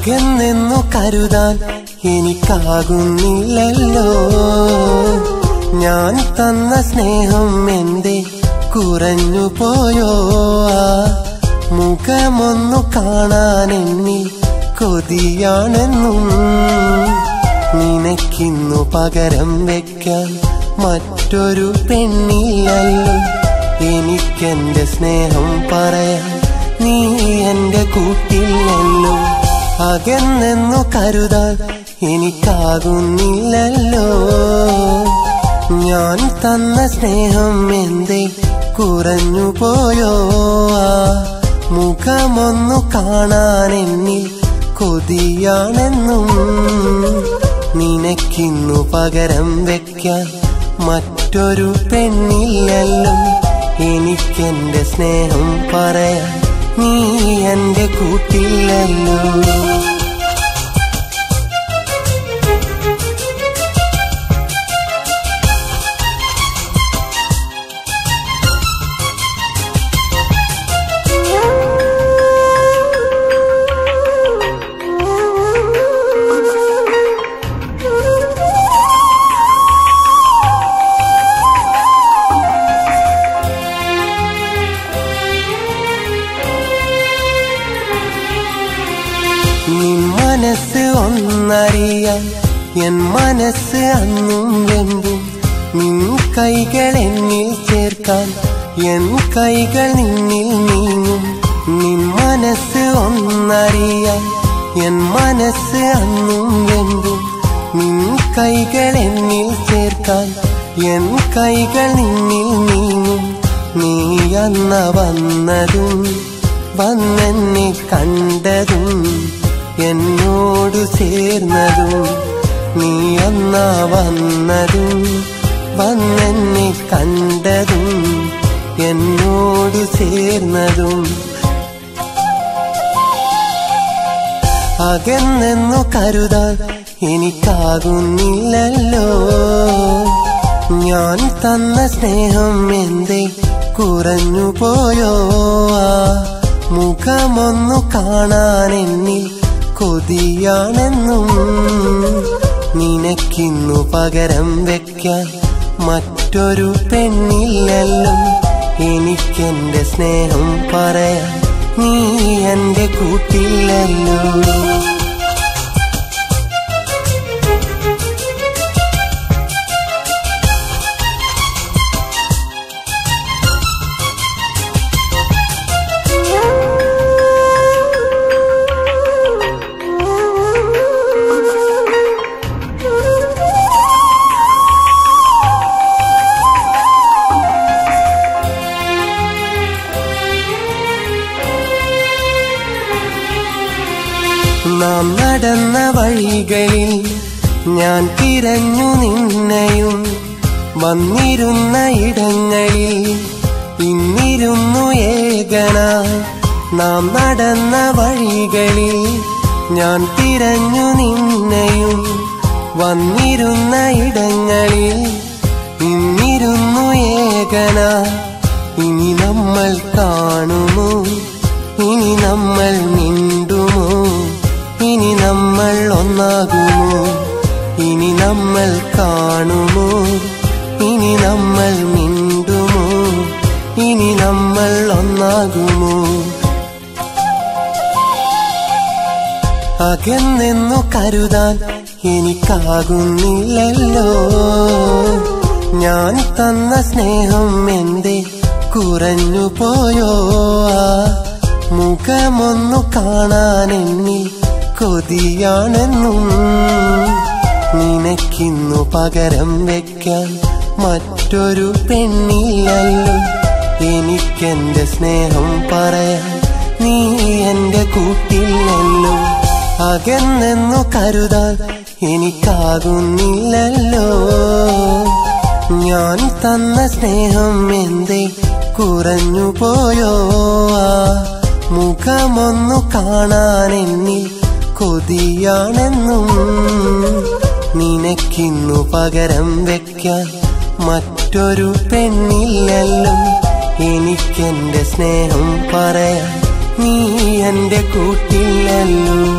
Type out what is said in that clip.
അകന്നെന്നു കരുതാൻ എനിക്കാകുന്നില്ലല്ലോ. ഞാൻ തന്ന സ്നേഹം എന്തേ കുറഞ്ഞു പോയോ? മുഖമൊന്നു കാണാൻ എന്നിൽ കൊതിയാണെന്നും നിനക്കിന്നു പകരം വെക്കാൻ മറ്റൊരു പെണ്ണില്ലല്ലോ. എനിക്കെന്റെ സ്നേഹം പറയാൻ നീ എന്റെ കൂട്ടില്ലല്ലോ. അകന്നെന്നു കരുതാൻ എനിക്കാകുന്നില്ലല്ലോ. ഞാൻ തന്ന സ്നേഹം എന്തേ കുറഞ്ഞു പോയോ? മുഖമൊന്നു കാണാൻ എന്നിൽ കൊതിയാണെന്നും നിനക്കിന്നു പകരം വെക്കാൻ മറ്റൊരു പെണ്ണില്ലല്ലോ. എനിക്കെന്റെ സ്നേഹം പറയാൻ നീ എന്റെ കൂട്ടില്ലല്ലോ. നിൻ മനസ്സ് ഒന്നറിയാൻ എൻ മനസ്സ് അന്നും വെമ്പും. നിൻ കൈകൾ എന്നിൽ ചേർക്കാൻ എൻ കൈകൾ നിന്നിൽ നീങ്ങും. നിൻ മനസ്സ് ഒന്നറിയാൻ എൻ മനസ്സ് അന്നും വെമ്പും. നിൻ കൈകൾ എന്നിൽ ചേർക്കാൻ എൻ കൈകൾ നിന്നിൽ നീങ്ങും. നീ അന്ന വന്നതും വന്നെന്നെ കണ്ടതും എന്നോട് ചേർന്നതും. നീ അന്നാ വന്നതും വന്നെന്നെ കണ്ടതും എന്നോട് ചേർന്നതും. അകന്നെന്നു കരുതാൻ എനിക്കാകുന്നില്ലല്ലോ. ഞാൻ തന്ന സ്നേഹം എന്തേ കുറഞ്ഞു പോയോ? മുഖമൊന്നു കാണാൻ എന്നിൽ കൊതിയാണെന്നും നിനക്കിന്നു പകരം വെക്കാൻ മറ്റൊരു പെണ്ണില്ലല്ലോ. എനിക്കെന്റെ സ്നേഹം പറയാൻ നീ എന്റെ കൂട്ടില്ലല്ലോ. നാം നടന്ന വഴികളിൽ ഞാൻ തിരഞ്ഞു നിന്നെയും. വന്നിരുന്ന ഇടങ്ങളിൽ ഇന്നിരുന്നു ഏകനായി. നാം നടന്ന വഴികളിൽ ഞാൻ തിരഞ്ഞു നിന്നെയും. വന്നിരുന്ന ഇടങ്ങളിൽ ഇന്നിരുന്നു ഏകനായി. ഇനി നമ്മൾ കാണുമോ? ഇനി നമ്മൾ മിണ്ടുമോ? ഇനി നമ്മൾ ഒന്നാകുമോ? ഇനി നമ്മൾ കാണുമോ? ഇനി നമ്മൾ മിണ്ടുമോ? ഇനി നമ്മൾ ഒന്നാകുമോ? അകന്നെന്നു കരുതാൻ എനിക്കാകുന്നില്ലല്ലോ. ഞാൻ തന്ന സ്നേഹം എന്തേ കുറഞ്ഞു പോയോ? മുഖമൊന്നു കാണാൻ എന്നിൽ കൊതിയാണെന്നും നിനക്കിന്നു പകരം വെക്കാൻ മറ്റൊരു പെണ്ണില്ലല്ലോ. എനിക്കെന്റെ സ്നേഹം പറയാൻ നീ എന്റെ കൂട്ടില്ലല്ലോ. അകന്നെന്നു കരുതാൻ എനിക്കാകുന്നില്ലല്ലോ. ഞാൻ തന്ന സ്നേഹം എന്തേ കുറഞ്ഞു പോയോ? മുഖമൊന്നു കാണാൻ എന്നിൽ കൊതിയാണെന്നും നിനക്കിന്നു പകരം വെക്കാൻ മറ്റൊരു പെണ്ണില്ലല്ലോ. എനിക്കെന്റെ സ്നേഹം പറയാൻ നീ എന്റെ കൂട്ടില്ലല്ലോ.